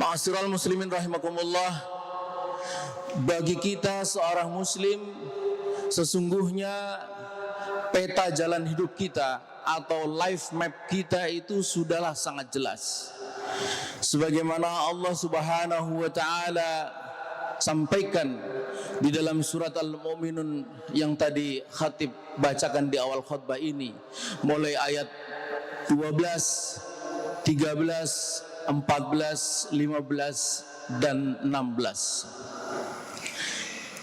Ma'asyiral muslimin rahimakumullah, bagi kita seorang muslim, sesungguhnya peta jalan hidup kita atau life map kita itu sudahlah sangat jelas. Sebagaimana Allah Subhanahu wa taala sampaikan di dalam surat Al-Mu'minun yang tadi khatib bacakan di awal khutbah ini, mulai ayat 12, 13, 14, 15 dan 16.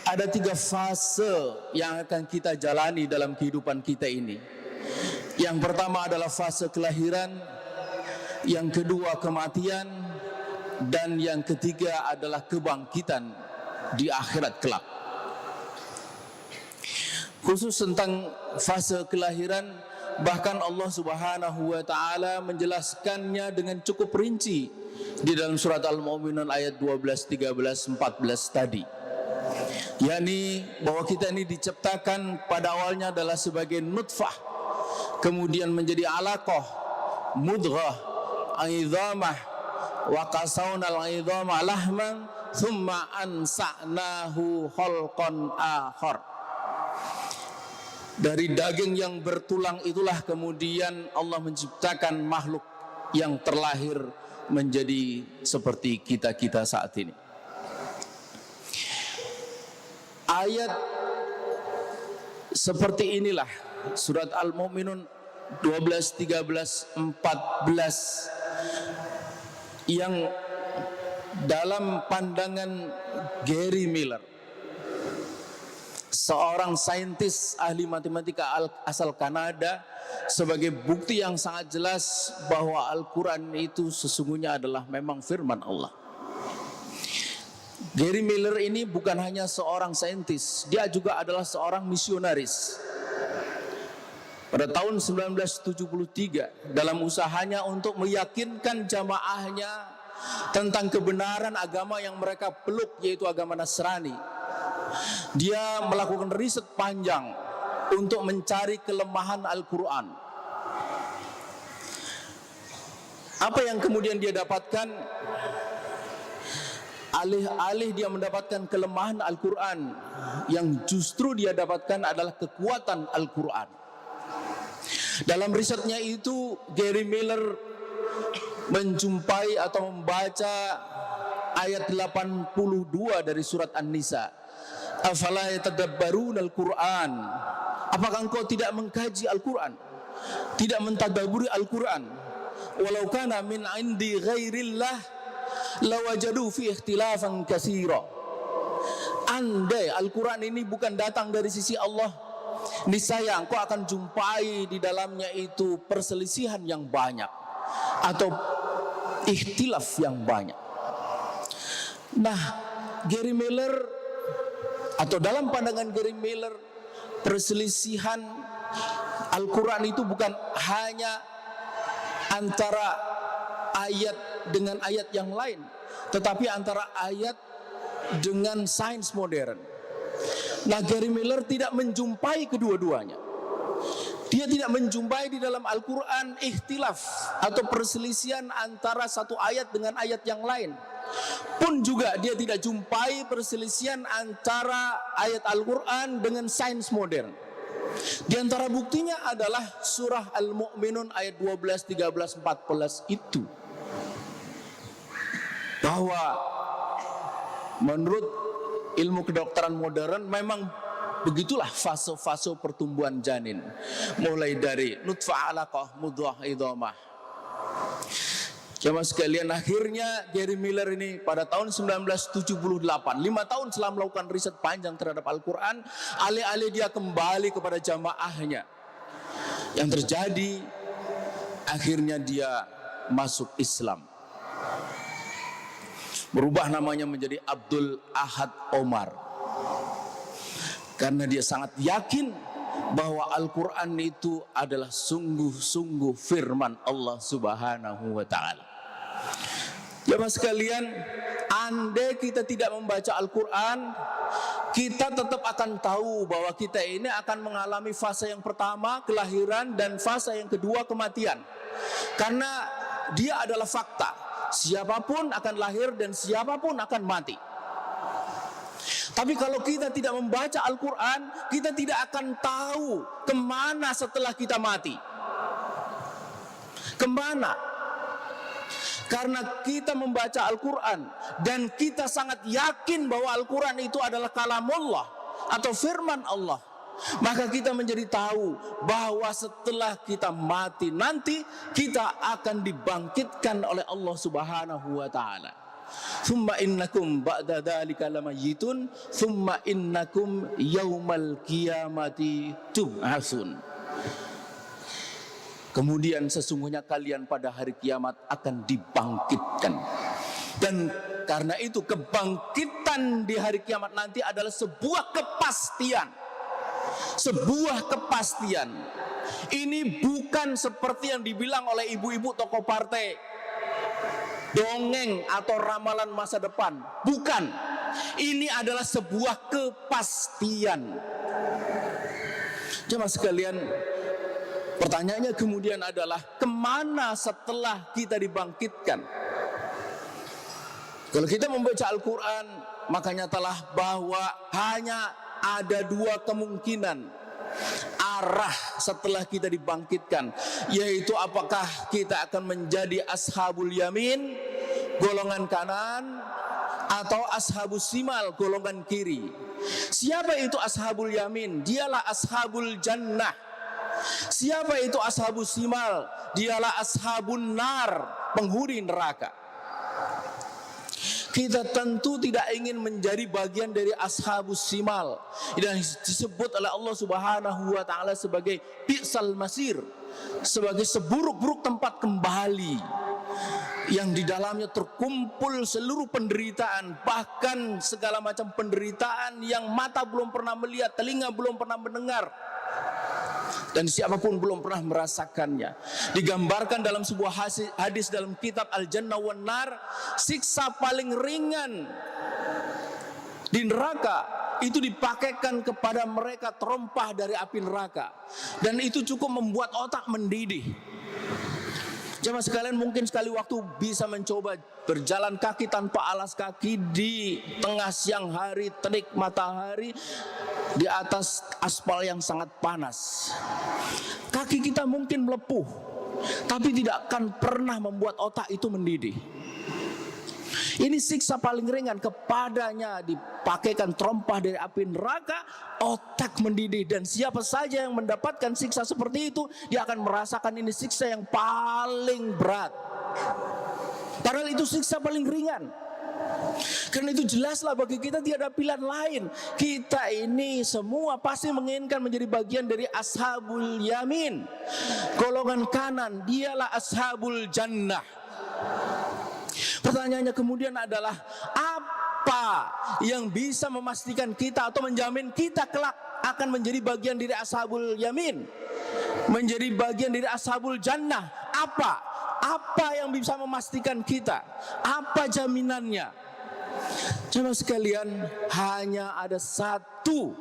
Ada 3 fase yang akan kita jalani dalam kehidupan kita ini. Yang pertama adalah fase kelahiran, yang kedua kematian, dan yang ketiga adalah kebangkitan di akhirat kelak. Khusus tentang fase kelahiran, bahkan Allah Subhanahu wa taala menjelaskannya dengan cukup rinci di dalam surat Al-Mu'minun ayat 12, 13, 14 tadi. yakni bahwa kita ini diciptakan pada awalnya adalah sebagai nutfah, kemudian menjadi alaqah, mudghah, idhamah, wa qasawnal idhama lahman, thumma ansa'nahu khalqan akhar. Dari daging yang bertulang itulah kemudian Allah menciptakan makhluk yang terlahir menjadi seperti kita-kita saat ini. Ayat seperti inilah surat Al-Mu'minun 12, 13, 14 yang dalam pandangan Gary Miller, seorang saintis ahli matematika asal Kanada, sebagai bukti yang sangat jelas bahwa Al-Quran itu sesungguhnya adalah memang firman Allah. Gary Miller ini bukan hanya seorang saintis, dia juga adalah seorang misionaris. Pada tahun 1973, dalam usahanya untuk meyakinkan jamaahnya tentang kebenaran agama yang mereka peluk, yaitu agama Nasrani, dia melakukan riset panjang untuk mencari kelemahan Al-Quran. Apa yang kemudian dia dapatkan? Alih-alih dia mendapatkan kelemahan Al-Quran, yang justru dia dapatkan adalah kekuatan Al-Quran. Dalam risetnya itu, Gary Miller menjumpai atau membaca ayat 82 dari surat An-Nisa. Afala yatadabbaruna al-Quran, apakah engkau tidak mengkaji Al-Quran, tidak mentadaburi Al-Quran? Walau kana min indi ghairillah lawajadu fi ikhtilafan katsira. Andai Al-Quran ini bukan datang dari sisi Allah, niscaya engkau akan jumpai di dalamnya itu perselisihan yang banyak atau ikhtilaf yang banyak. Nah, Gary Miller, atau dalam pandangan Gary Miller, perselisihan Al-Quran itu bukan hanya antara ayat dengan ayat yang lain, tetapi antara ayat dengan sains modern. Nah, Gary Miller tidak menjumpai kedua-duanya. Dia tidak menjumpai di dalam Al-Quran ikhtilaf atau perselisihan antara satu ayat dengan ayat yang lain. Pun juga dia tidak jumpai perselisihan antara ayat Al-Quran dengan sains modern. Di antara buktinya adalah surah Al-Mu'minun ayat 12, 13, 14 itu, bahwa menurut ilmu kedokteran modern memang begitulah fase-fase pertumbuhan janin, mulai dari nutfah, alaqah, mudghah, idhamah. Jamaah sekalian, akhirnya Gary Miller ini pada tahun 1978, 5 tahun setelah melakukan riset panjang terhadap Al-Quran, alih-alih dia kembali kepada jamaahnya, yang terjadi akhirnya dia masuk Islam, berubah namanya menjadi Abdul Ahad Omar, karena dia sangat yakin bahwa Al-Quran itu adalah sungguh-sungguh firman Allah Subhanahu wa ta'ala. Jamaah sekalian, andai kita tidak membaca Al-Quran, kita tetap akan tahu bahwa kita ini akan mengalami fase yang pertama, kelahiran, dan fase yang kedua, kematian. Karena dia adalah fakta. siapapun akan lahir dan siapapun akan mati. Tapi kalau kita tidak membaca Al-Quran, kita tidak akan tahu kemana setelah kita mati. Kemana? Karena kita membaca Al-Quran dan kita sangat yakin bahwa Al-Quran itu adalah kalamullah atau firman Allah, maka kita menjadi tahu bahwa setelah kita mati nanti kita akan dibangkitkan oleh Allah Subhanahu wa taala. Thumma innakum ba'da dzalika lamayitun thumma innakum yaumal qiyamati tub'atsun. Kemudian sesungguhnya kalian pada hari kiamat akan dibangkitkan. Dan karena itu kebangkitan di hari kiamat nanti adalah sebuah kepastian. Sebuah kepastian. Ini bukan seperti yang dibilang oleh ibu-ibu tokoh partai, dongeng atau ramalan masa depan. Bukan. Ini adalah sebuah kepastian. Jemaah sekalian, pertanyaannya kemudian adalah kemana setelah kita dibangkitkan? Kalau kita membaca Al-Quran, maka nyatalah bahwa hanya ada dua kemungkinan arah setelah kita dibangkitkan, yaitu apakah kita akan menjadi ashabul yamin, golongan kanan, atau ashabus simal, golongan kiri. Siapa itu ashabul yamin? Dialah ashabul jannah. Siapa itu ashabus simal? Dialah ashabun nar, penghuni neraka. Kita tentu tidak ingin menjadi bagian dari ashabus simal yang disebut oleh Allah Subhanahu wa taala sebagai bi'sal masir, sebagai seburuk-buruk tempat kembali yang di dalamnya terkumpul seluruh penderitaan, bahkan segala macam penderitaan yang mata belum pernah melihat, telinga belum pernah mendengar, dan siapapun belum pernah merasakannya. Digambarkan dalam sebuah hadis dalam kitab Al-Jannah wan Nar, siksa paling ringan di neraka itu dipakaikan kepada mereka terompah dari api neraka, dan itu cukup membuat otak mendidih. Jemaah sekalian, mungkin sekali waktu bisa mencoba berjalan kaki tanpa alas kaki di tengah siang hari, terik matahari, di atas aspal yang sangat panas. Kaki kita mungkin melepuh, tapi tidak akan pernah membuat otak itu mendidih. Ini siksa paling ringan, kepadanya dipakaikan terompah dari api neraka, otak mendidih. Dan siapa saja yang mendapatkan siksa seperti itu, dia akan merasakan ini siksa yang paling berat. Padahal itu siksa paling ringan. Karena itu jelaslah bagi kita tiada pilihan lain. Kita ini semua pasti menginginkan menjadi bagian dari ashabul yamin, golongan kanan. Dialah ashabul jannah. Pertanyaannya kemudian adalah, apa yang bisa memastikan kita atau menjamin kita kelak akan menjadi bagian dari ashabul yamin, menjadi bagian dari ashabul jannah? Apa yang bisa memastikan kita? Apa jaminannya? Jemaah sekalian, hanya ada satu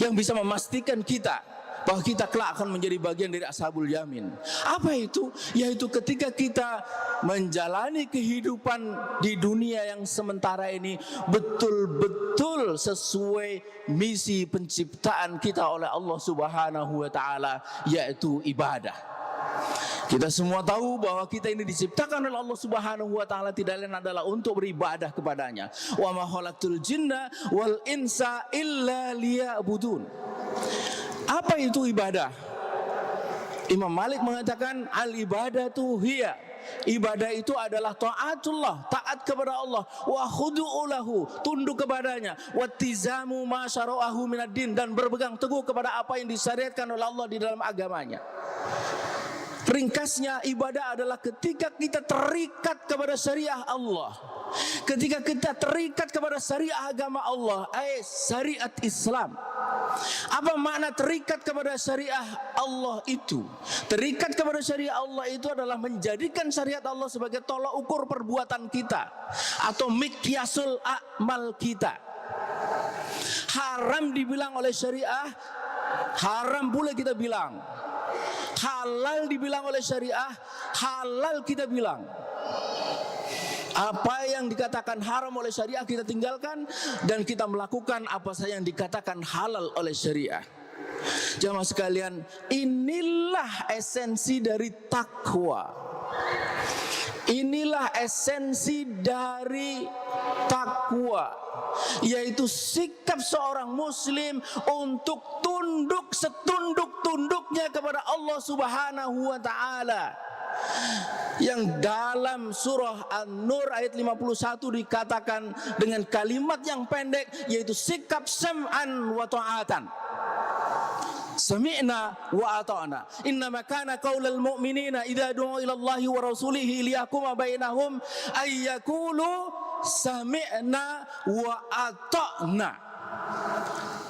yang bisa memastikan kita bahwa kita kelak akan menjadi bagian dari ashabul yamin. Apa itu? Yaitu ketika kita menjalani kehidupan di dunia yang sementara ini betul-betul sesuai misi penciptaan kita oleh Allah Subhanahu wa taala, yaitu ibadah. Kita semua tahu bahwa kita ini diciptakan oleh Allah Subhanahu wa taala tidak lain adalah untuk beribadah kepadanya. Wa ma khalaqtul jinna wal insa illa liya'budun. Apa itu ibadah? Imam Malik mengatakan al-ibadatu hiya, ibadah itu adalah taatullah, taat kepada Allah, wa khudu'u lahu, tunduk kepadanya, wa tizamu ma syara'ahu minad-din, dan berpegang teguh kepada apa yang disyariatkan oleh Allah di dalam agamanya. Ringkasnya, ibadah adalah ketika kita terikat kepada syariah Allah, ketika kita terikat kepada syariah agama Allah, syariat Islam. Apa makna terikat kepada syariah Allah itu? Terikat kepada syariah Allah itu adalah menjadikan syariat Allah sebagai tolak ukur perbuatan kita atau miqyasul a'mal kita. Haram dibilang oleh syariah, haram pula kita bilang. Halal dibilang oleh syariah, halal kita bilang. Apa yang dikatakan haram oleh syariah kita tinggalkan, dan kita melakukan apa saja yang dikatakan halal oleh syariah. Jamaah sekalian, inilah esensi dari takwa. Inilah esensi dari takwa, yaitu sikap seorang muslim untuk tunduk setunduk-tunduknya kepada Allah Subhanahu wa taala. Yang dalam surah An-Nur ayat 51 dikatakan dengan kalimat yang pendek, yaitu sikap sam'an wa ta'atan. Sami'na wa ata'na. Innama kana qaulal mu'minina idza du'u ila Allahi wa rasulihi liyahkuma bainahum ay yaqulu sami'na wa ata'na.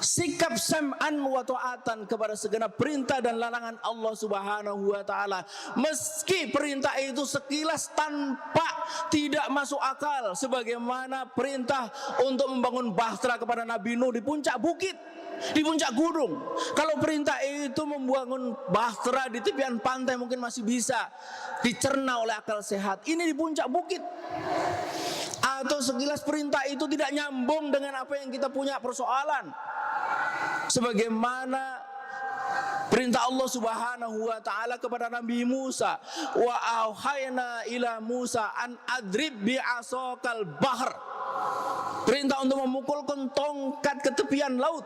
Sikap sam'an wa ta'atan kepada segenap perintah dan larangan Allah Subhanahu wa taala, meski perintah itu sekilas tampak tidak masuk akal, sebagaimana perintah untuk membangun bahtera kepada Nabi Nuh di puncak bukit, di puncak gunung. Kalau perintah itu membangun bahtera di tepian pantai mungkin masih bisa dicerna oleh akal sehat. Ini di puncak bukit. Atau sekilas perintah itu tidak nyambung dengan apa yang kita punya persoalan, sebagaimana perintah Allah Subhanahu wa taala kepada Nabi Musa, wa auhayna ila Musa an adrib bi asaqal bahr. Perintah untuk memukulkan tongkat ke tepian laut.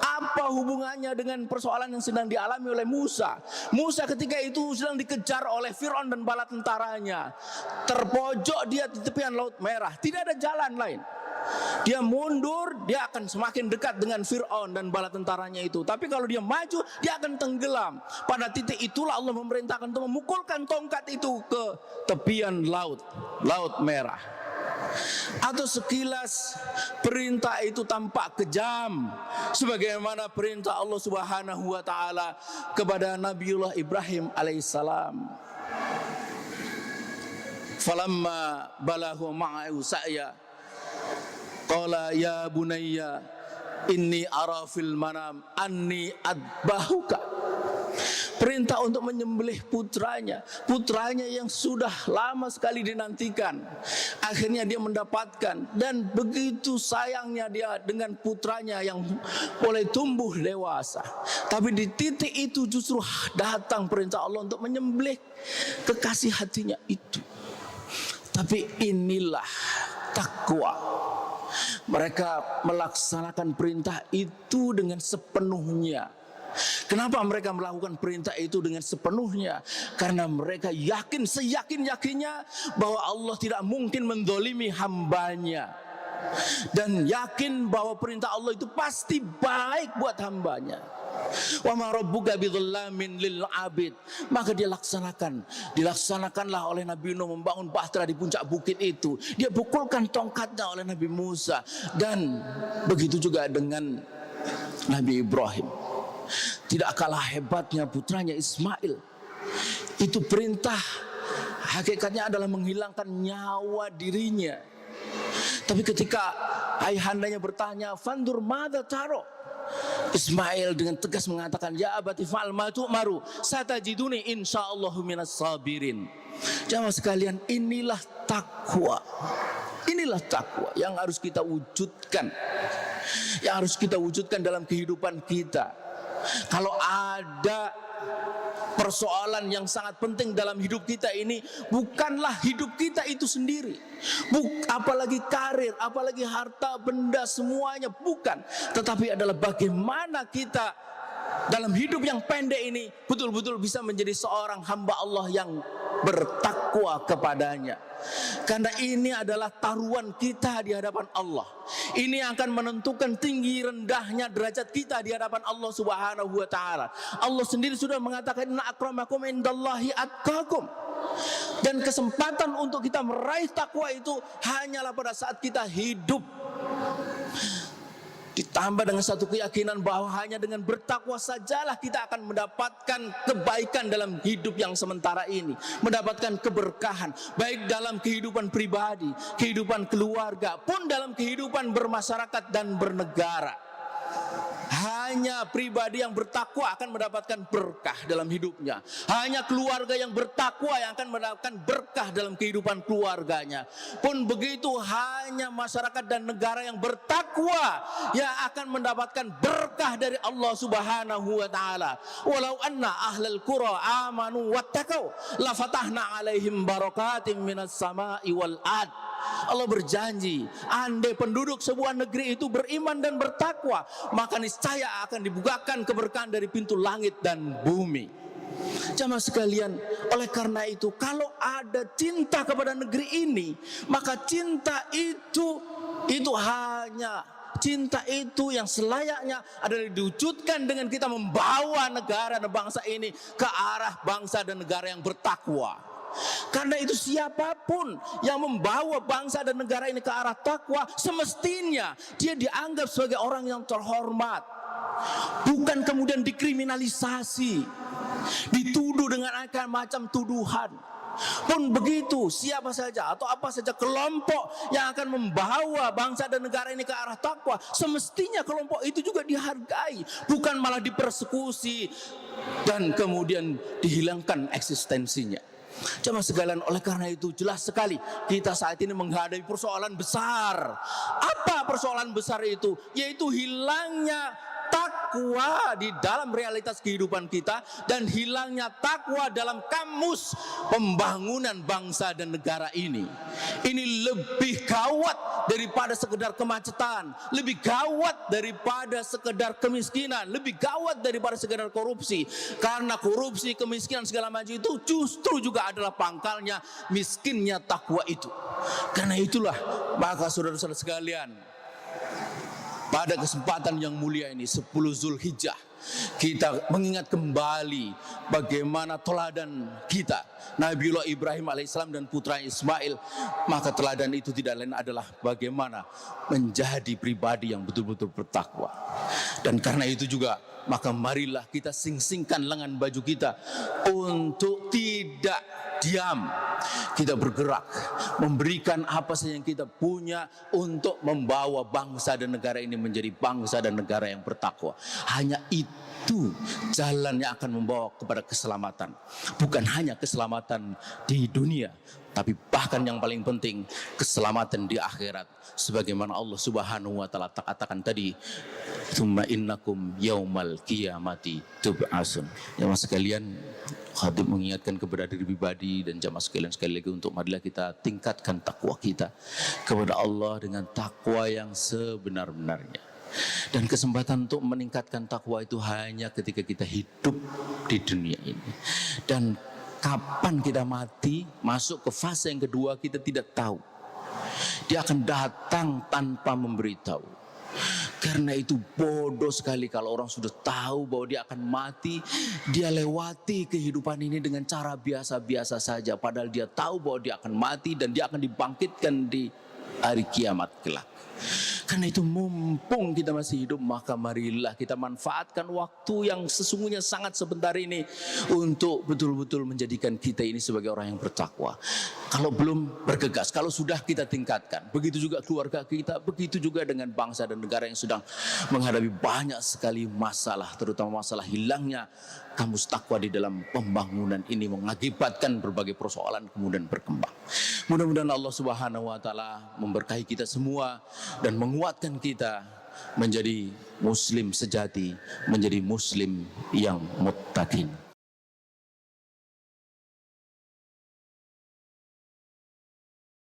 Apa hubungannya dengan persoalan yang sedang dialami oleh Musa? Musa ketika itu sedang dikejar oleh Fir'aun dan bala tentaranya. Terpojok dia di tepian Laut Merah, tidak ada jalan lain. Dia mundur, dia akan semakin dekat dengan Fir'aun dan bala tentaranya itu. Tapi kalau dia maju, dia akan tenggelam. Pada titik itulah Allah memerintahkan untuk memukulkan tongkat itu ke tepian Laut Merah. Atau sekilas perintah itu tampak kejam, sebagaimana perintah Allah Subhanahu wa taala kepada Nabiullah Ibrahim alaihissalam. Falamma balahu ma'ahu sa'ya qala ya bunayya inni ara fil manam anni adbahuka. Perintah untuk menyembelih putranya yang sudah lama sekali dinantikan. Akhirnya dia mendapatkan, dan begitu sayangnya dia dengan putranya yang boleh tumbuh dewasa. Tapi di titik itu justru datang perintah Allah untuk menyembelih kekasih hatinya itu. Tapi inilah takwa. Mereka melaksanakan perintah itu dengan sepenuhnya. Kenapa mereka melakukan perintah itu dengan sepenuhnya? Karena mereka yakin, seyakin-yakinnya bahwa Allah tidak mungkin mendolimi hambanya, dan yakin bahwa perintah Allah itu pasti baik buat hambanya. Wa ma rabbuka bidzallamin lil abid. Maka dilaksanakanlah oleh Nabi Nuh membangun bahtera di puncak bukit itu. Dia pukulkan tongkatnya oleh Nabi Musa, dan begitu juga dengan Nabi Ibrahim. Tidak kalah hebatnya putranya Ismail. Itu perintah hakikatnya adalah menghilangkan nyawa dirinya. Tapi ketika ayahandanya bertanya, "Fandur madza taro?" Ismail dengan tegas mengatakan, "Ya abati fa'al ma tu'maru, satajiduni insyaallahu minas sabirin." Jamaah sekalian, inilah takwa. Inilah takwa yang harus kita wujudkan. Yang harus kita wujudkan dalam kehidupan kita. Kalau ada persoalan yang sangat penting dalam hidup kita ini, bukanlah hidup kita itu sendiri, apalagi karir, apalagi harta benda, semuanya bukan. Tetapi adalah bagaimana kita dalam hidup yang pendek ini betul-betul bisa menjadi seorang hamba Allah yang bertakwa kepadanya. Karena ini adalah taruhan kita di hadapan Allah. Ini akan menentukan tinggi rendahnya derajat kita di hadapan Allah Subhanahu wa taala. Allah sendiri sudah mengatakan, "Inna akramakum indallahi atqakum." Dan kesempatan untuk kita meraih takwa itu hanyalah pada saat kita hidup. Ditambah dengan satu keyakinan bahwa hanya dengan bertakwa sajalah kita akan mendapatkan kebaikan dalam hidup yang sementara ini, mendapatkan keberkahan baik dalam kehidupan pribadi, kehidupan keluarga, pun dalam kehidupan bermasyarakat dan bernegara. hanya pribadi yang bertakwa akan mendapatkan berkah dalam hidupnya. Hanya keluarga yang bertakwa yang akan mendapatkan berkah dalam kehidupan keluarganya. Pun begitu, hanya masyarakat dan negara yang bertakwa yang akan mendapatkan berkah dari Allah Subhanahu wa taala. Walau anna ahlal qura amanu wattaqau la fatahna alaihim barakatim minas sama'i wal ard. Allah berjanji, andai penduduk sebuah negeri itu beriman dan bertakwa, maka niscaya akan dibukakan keberkahan dari pintu langit dan bumi. Jamaah sekalian, oleh karena itu kalau ada cinta kepada negeri ini, maka cinta itu hanya cinta itu yang selayaknya adalah diwujudkan dengan kita membawa negara dan bangsa ini ke arah bangsa dan negara yang bertakwa. Karena itu siapapun yang membawa bangsa dan negara ini ke arah takwa, semestinya dia dianggap sebagai orang yang terhormat, bukan kemudian dikriminalisasi, dituduh dengan macam tuduhan. Pun begitu, siapa saja atau apa saja kelompok yang akan membawa bangsa dan negara ini ke arah takwa, semestinya kelompok itu juga dihargai, bukan malah dipersekusi dan kemudian dihilangkan eksistensinya. Jemaah sekalian, oleh karena itu jelas sekali kita saat ini menghadapi persoalan besar. Apa persoalan besar itu? Yaitu hilangnya takwa di dalam realitas kehidupan kita dan hilangnya takwa dalam kamus pembangunan bangsa dan negara ini. Ini lebih gawat daripada sekedar kemacetan, lebih gawat daripada sekedar kemiskinan, lebih gawat daripada sekedar korupsi. Karena korupsi, kemiskinan segala macam itu justru juga adalah pangkalnya miskinnya takwa itu. Karena itulah maka saudara-saudara sekalian, pada kesempatan yang mulia ini 10 Zulhijjah, kita mengingat kembali bagaimana teladan kita Nabiullah Ibrahim alaihissalam dan putra Ismail. Maka teladan itu tidak lain adalah bagaimana menjadi pribadi yang betul-betul bertakwa. Dan karena itu juga maka marilah kita sing-singkan lengan baju kita untuk tidak diam. Kita bergerak, memberikan apa saja yang kita punya untuk membawa bangsa dan negara ini menjadi bangsa dan negara yang bertakwa. Hanya itu jalan yang akan membawa kepada keselamatan. Bukan hanya keselamatan di dunia, tapi bahkan yang paling penting keselamatan di akhirat. Sebagaimana Allah Subhanahu wa taala katakan tadi, "Tsumma innakum yaumal qiyamati tub'atsun." Jamaah sekalian, khatib mengingatkan kepada diri pribadi dan jamaah sekalian sekali lagi untuk marilah kita tingkatkan takwa kita kepada Allah dengan takwa yang sebenar-benarnya. Dan kesempatan untuk meningkatkan takwa itu hanya ketika kita hidup di dunia ini. Dan kapan kita mati, masuk ke fase yang kedua, kita tidak tahu. Dia akan datang tanpa memberitahu. Karena itu bodoh sekali kalau orang sudah tahu bahwa dia akan mati, dia lewati kehidupan ini dengan cara biasa-biasa saja. Padahal dia tahu bahwa dia akan mati dan dia akan dibangkitkan di hari kiamat kelak. Karena itu mumpung kita masih hidup, maka marilah kita manfaatkan waktu yang sesungguhnya sangat sebentar ini untuk betul-betul menjadikan kita ini sebagai orang yang bertakwa. Kalau belum, bergegas. Kalau sudah, kita tingkatkan. Begitu juga keluarga kita, begitu juga dengan bangsa dan negara yang sedang menghadapi banyak sekali masalah, terutama masalah hilangnya kamus takwa di dalam pembangunan ini mengakibatkan berbagai persoalan kemudian berkembang. Mudah-mudahan Allah Subhanahu wa taala memberkahi kita semua dan menguatkan kita menjadi muslim sejati, menjadi muslim yang muttaqin.